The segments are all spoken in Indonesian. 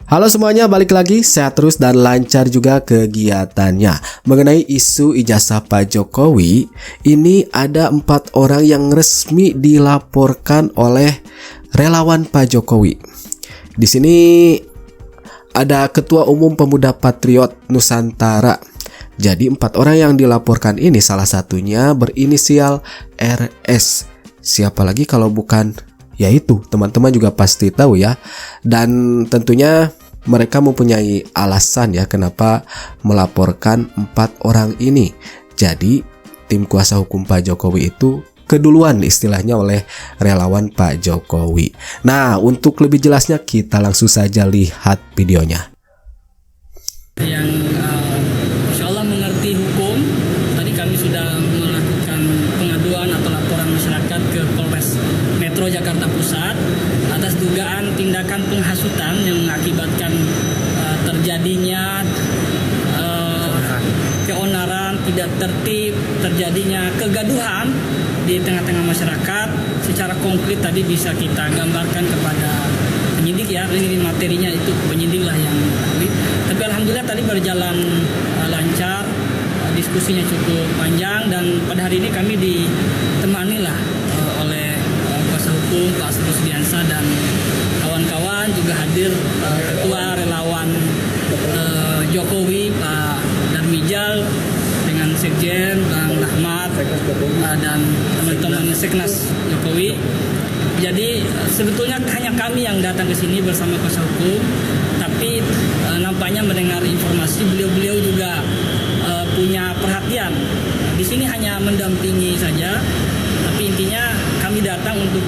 Halo semuanya, balik lagi, sehat terus dan lancar juga kegiatannya. Mengenai isu ijazah Pak Jokowi, ini ada 4 orang yang resmi dilaporkan oleh relawan Pak Jokowi. Di sini ada Ketua Umum Pemuda Patriot Nusantara. Jadi 4 orang yang dilaporkan ini salah satunya berinisial RS. Siapa lagi kalau bukan yaitu teman-teman juga pasti tahu ya. Dan tentunya mereka mempunyai alasan ya kenapa melaporkan 4 orang ini. Jadi tim kuasa hukum Pak Jokowi itu keduluan istilahnya oleh relawan Pak Jokowi. Nah, untuk lebih jelasnya kita langsung saja lihat videonya. Yang insya Allah mengerti hukum, tadi kami sudah melakukan pengaduan atau laporan masyarakat ke Polres Metro Jakarta Pusat atas dugaan tindakan penghasutan yang mengakibatkan terjadinya keonaran, tidak tertib, terjadinya kegaduhan di tengah-tengah masyarakat. Secara konkret tadi bisa kita gambarkan kepada penyidik ya, ini materinya itu penyidik lah yang ahli. Tapi alhamdulillah tadi berjalan lancar, diskusinya cukup panjang dan pada hari ini kami ditemani lah oleh kuasa hukum Pak Rusdiansa dan kawan-kawan, juga hadir ketua relawan Jokowi Pak Darmijal dengan Sekjen Bang Rahmat dan teman-teman Seknas Jokowi. Jadi sebetulnya hanya kami yang datang ke sini bersama kuasa hukum, tapi nampaknya mendengar informasi beliau-beliau juga punya perhatian. Di sini hanya mendampingi saja, tapi intinya kami datang untuk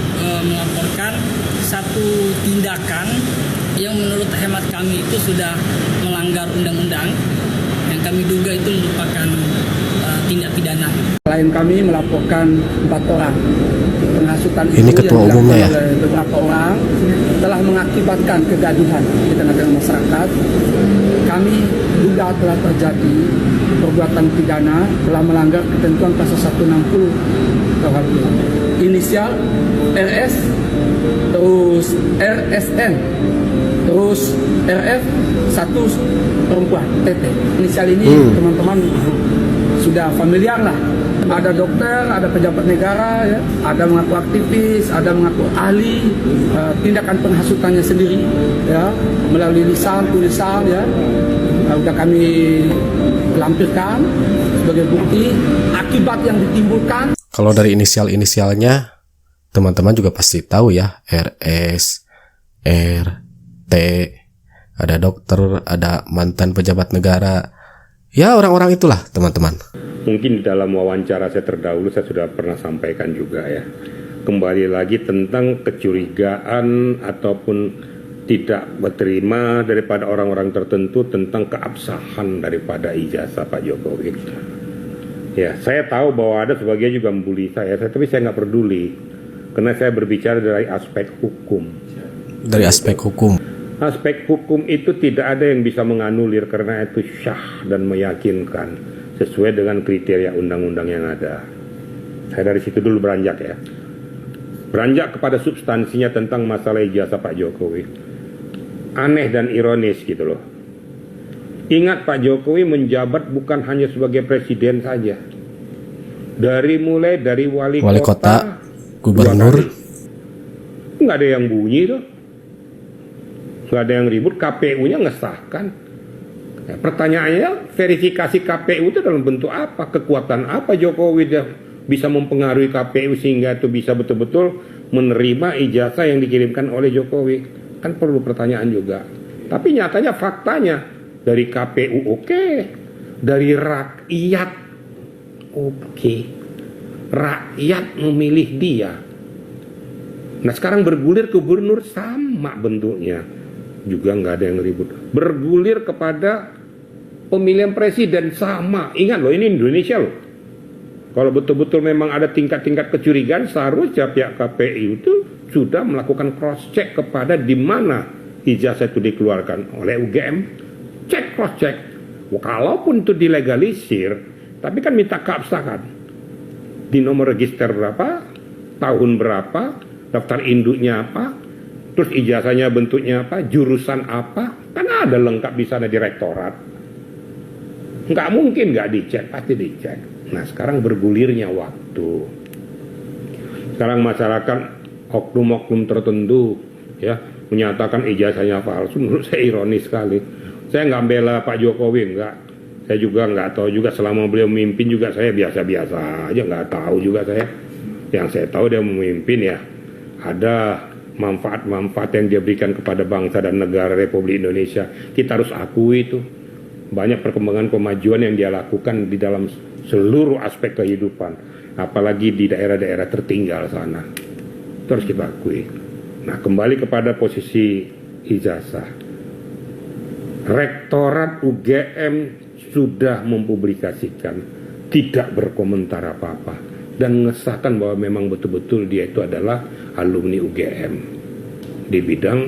melaporkan satu tindakan yang menurut hemat kami itu sudah melanggar undang-undang, yang kami duga itu merupakan tindak pidana. Klien kami melaporkan 4 orang penghasutan Ini itu ketua yang umumnya ya? oleh beberapa orang telah mengakibatkan kegaduhan di tengah-tengah masyarakat. Kami duga telah terjadi perbuatan pidana, telah melanggar ketentuan pasal 160 KUHP. Inisial RS, terus RSN, terus RF, 1 perempuan TT. Inisial ini teman-teman sudah familiar lah. Ada dokter, ada pejabat negara, ya, ada mengaku aktivis, ada mengaku ahli tindakan penghasutannya sendiri, ya, melalui lisan, tulisan, ya, sudah kami lampirkan sebagai bukti akibat yang ditimbulkan. Kalau dari inisial-inisialnya teman-teman juga pasti tahu ya, RS, R, T, ada dokter, ada mantan pejabat negara. Ya, orang-orang itulah teman-teman. Mungkin di dalam wawancara saya terdahulu saya sudah pernah sampaikan juga ya. Kembali lagi tentang kecurigaan ataupun tidak berterima daripada orang-orang tertentu tentang keabsahan daripada ijazah Pak Jokowi. Ya, saya tahu bahwa ada sebagian juga membuli saya, tapi saya nggak peduli. Karena saya berbicara dari aspek hukum. Dari aspek hukum. Aspek hukum itu tidak ada yang bisa menganulir karena itu syah dan meyakinkan sesuai dengan kriteria undang-undang yang ada. Saya dari situ dulu beranjak ya. Beranjak kepada substansinya tentang masalah ijazah Pak Jokowi. Aneh dan ironis gitu loh. Ingat, Pak Jokowi menjabat bukan hanya sebagai presiden saja. Mulai dari wali kota, gubernur. Nggak ada yang bunyi tuh. Nggak ada yang ribut, KPU-nya ngesahkan. Ya, pertanyaannya, verifikasi KPU itu dalam bentuk apa? Kekuatan apa Jokowi dia bisa mempengaruhi KPU sehingga itu bisa betul-betul menerima ijazah yang dikirimkan oleh Jokowi? Kan perlu pertanyaan juga. Tapi nyatanya faktanya dari KPU oke, dari rakyat oke. Rakyat memilih dia. Nah sekarang bergulir ke gubernur sama bentuknya. Juga nggak ada yang ribut. Bergulir kepada pemilihan presiden sama. Ingat loh, ini Indonesia loh. Kalau betul-betul memang ada tingkat-tingkat kecurigaan, seharusnya pihak KPU itu sudah melakukan cross check kepada di mana ijazah itu dikeluarkan oleh UGM. Cek, cross check. Kalaupun itu dilegalisir, tapi kan minta keabsahan. Di nomor register berapa, tahun berapa, daftar induknya apa, terus ijazahnya bentuknya apa, jurusan apa, Kan ada lengkap di sana di rektorat. Nggak mungkin nggak dicek, pasti dicek. Nah sekarang bergulirnya waktu. Sekarang masyarakat oknum-oknum tertentu ya menyatakan ijazahnya palsu. Menurut saya ironis sekali. Saya nggak bela Pak Jokowi, nggak. Saya juga nggak tahu juga selama beliau memimpin juga saya biasa-biasa aja, nggak tahu juga saya. Yang saya tahu dia memimpin ya ada manfaat-manfaat yang dia berikan kepada bangsa dan negara Republik Indonesia. Kita harus akui itu. Banyak perkembangan kemajuan yang dia lakukan di dalam seluruh aspek kehidupan. Apalagi di daerah-daerah tertinggal sana. Itu harus kita akui. Nah kembali kepada posisi ijazah. Rektorat UGM sudah mempublikasikan, tidak berkomentar apa-apa. Dan mengesahkan bahwa memang betul-betul dia itu adalah alumni UGM. Di bidang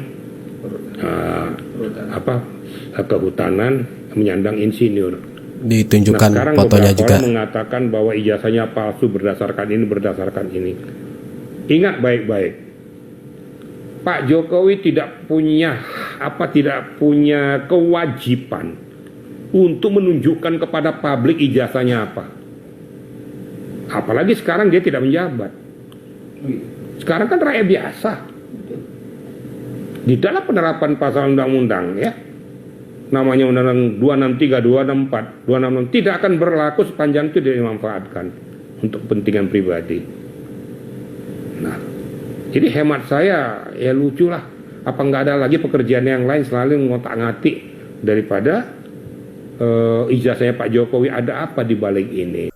kehutanan, menyandang insinyur. Ditunjukkan sekarang fotonya juga. Orang mengatakan bahwa ijazahnya palsu berdasarkan ini. Ingat baik-baik. Pak Jokowi tidak punya kewajiban untuk menunjukkan kepada publik ijazahnya apa. Apalagi sekarang dia tidak menjabat. Sekarang kan rakyat biasa. Di dalam penerapan pasal undang-undang ya, namanya undang-undang 263, 264, 266 tidak akan berlaku sepanjang itu dimanfaatkan untuk kepentingan pribadi. Nah, jadi hemat saya ya lucu lah. Apa nggak ada lagi pekerjaan yang lain selalu ngotak-ngatik daripada ijazahnya Pak Jokowi, ada apa di balik ini?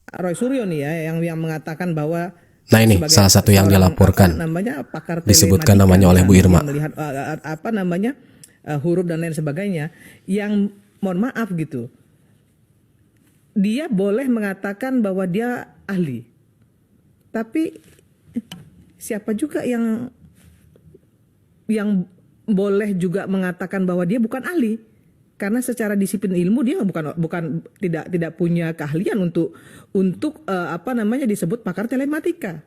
Roy Suryo nih ya yang mengatakan bahwa Nah ini salah satu yang dilaporkan. Pakar disebutkan namanya oleh Bu Irma. Melihat huruf dan lain sebagainya yang mohon maaf gitu. Dia boleh mengatakan bahwa dia ahli. Tapi siapa juga yang boleh juga mengatakan bahwa dia bukan ahli? Karena secara disiplin ilmu dia tidak punya keahlian untuk disebut pakar telematika.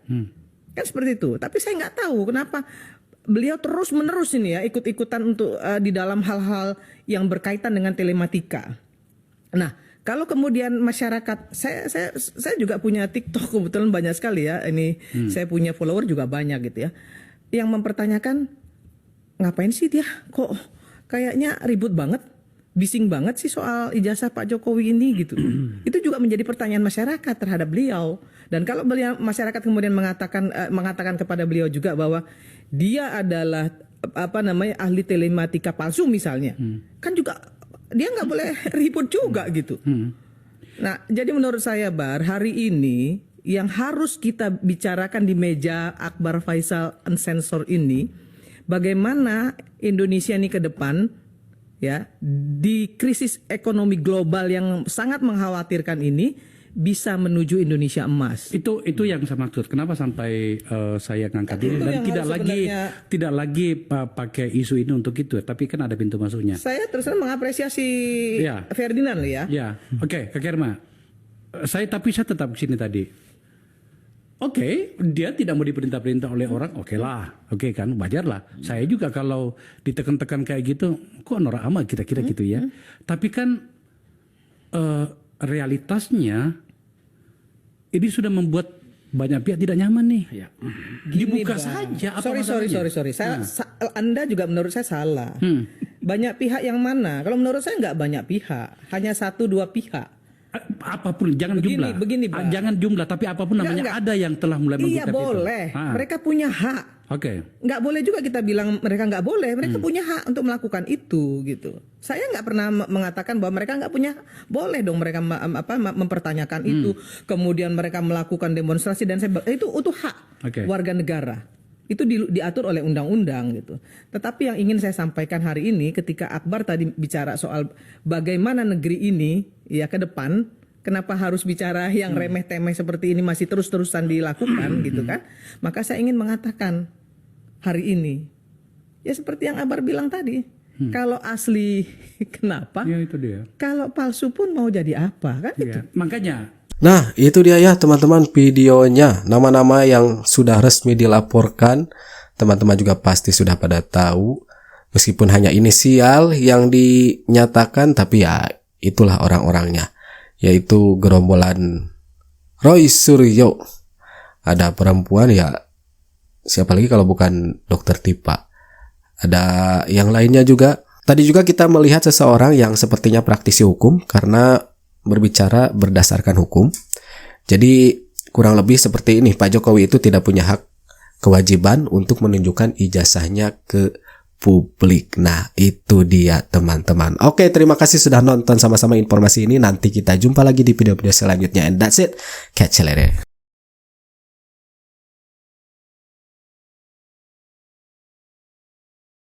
Kan seperti itu. Tapi saya nggak tahu kenapa beliau terus menerus ini ya ikut-ikutan untuk di dalam hal-hal yang berkaitan dengan telematika. Nah, kalau kemudian masyarakat, saya juga punya TikTok kebetulan banyak sekali ya. Ini saya punya follower juga banyak gitu ya. Yang mempertanyakan ngapain sih dia kok kayaknya ribut banget. Bising banget sih soal ijazah Pak Jokowi ini gitu. Itu juga menjadi pertanyaan masyarakat terhadap beliau. Dan kalau masyarakat kemudian mengatakan kepada beliau juga bahwa dia adalah ahli telematika palsu misalnya, kan juga dia nggak boleh ribut juga gitu. Nah, jadi menurut saya hari ini yang harus kita bicarakan di meja Akbar Faisal Unsensor ini, bagaimana Indonesia ini ke depan. Ya, di krisis ekonomi global yang sangat mengkhawatirkan ini bisa menuju Indonesia emas. Itu yang saya maksud. Kenapa sampai saya ngangkat ini dan tidak lagi pakai isu ini untuk itu, tapi kan ada pintu masuknya. Saya terus terang mengapresiasi Ferdinand ya. Ya, oke, Kak Kerma. Saya tetap di sini tadi. Oke, dia tidak mau diperintah-perintah oleh orang, oke kan, wajar lah. Saya juga kalau ditekan-tekan kayak gitu, kok norak amat kira-kira gitu ya. Tapi kan realitasnya ini sudah membuat banyak pihak tidak nyaman nih. Ya. Dibuka saja. Sorry. Anda juga menurut saya salah. Banyak pihak yang mana? Kalau menurut saya nggak banyak pihak, hanya 1-2 pihak. Apapun, jangan jumlah. Bang. Jangan jumlah, tapi apapun namanya ada yang telah mulai menggugat itu. Iya boleh, mereka punya hak. Oke. Nggak boleh juga kita bilang mereka nggak boleh. Mereka punya hak untuk melakukan itu gitu. Saya nggak pernah mengatakan bahwa mereka nggak punya. Boleh dong mereka mempertanyakan itu. Kemudian mereka melakukan demonstrasi dan itu hak warga negara. Itu diatur oleh undang-undang gitu. Tetapi yang ingin saya sampaikan hari ini ketika Akbar tadi bicara soal bagaimana negeri ini ya ke depan, kenapa harus bicara yang remeh-temeh seperti ini masih terus-terusan dilakukan gitu kan? Maka saya ingin mengatakan hari ini ya seperti yang Akbar bilang tadi. Kalau asli kenapa? Ya itu dia. Kalau palsu pun mau jadi apa kan ya, itu. Makanya Nah, itu dia ya teman-teman videonya. Nama-nama yang sudah resmi dilaporkan, teman-teman juga pasti sudah pada tahu. Meskipun hanya inisial yang dinyatakan, tapi ya itulah orang-orangnya, yaitu gerombolan Roy Suryo. Ada perempuan, ya siapa lagi kalau bukan Dokter Tipa. Ada yang lainnya juga. Tadi juga kita melihat seseorang yang sepertinya praktisi hukum karena berbicara berdasarkan hukum. Jadi kurang lebih seperti ini, Pak Jokowi itu tidak punya hak kewajiban untuk menunjukkan ijazahnya ke publik. Nah, itu dia teman-teman. Oke, terima kasih sudah nonton sama-sama informasi ini. Nanti kita jumpa lagi di video-video selanjutnya. And that's it. Catch you later.